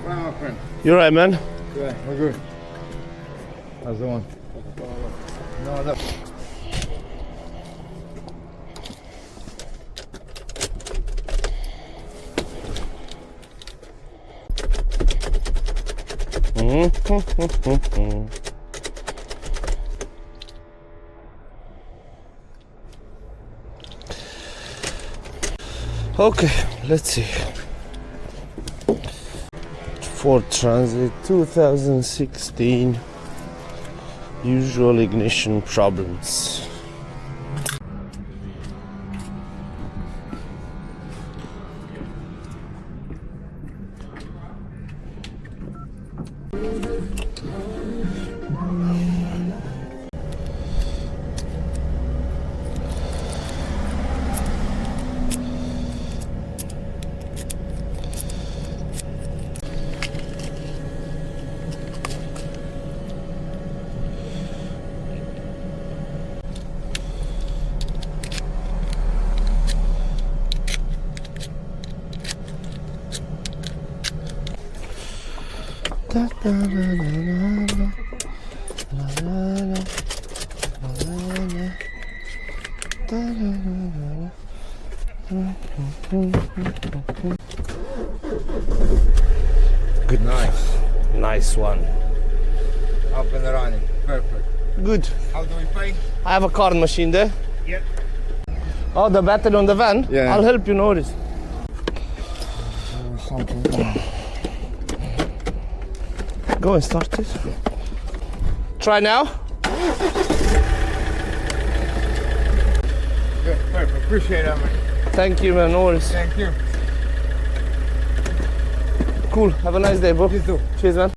Well, my friend. You alright, man? Good. We're good. How's the one? No, no. Okay, let's see. Ford Transit 2016. Usual ignition problems. Good. Nice one. Up and running. Perfect. Good. How do we pay? I have a card machine there. Yep. Oh, the battery on the van? Yeah. I'll help you notice. Something. Go and start it. Try now. Good. Perfect. Appreciate it, man. Thank you, man. No worries. Thank you. Cool. Have a nice day, bro. You too. Cheers, man.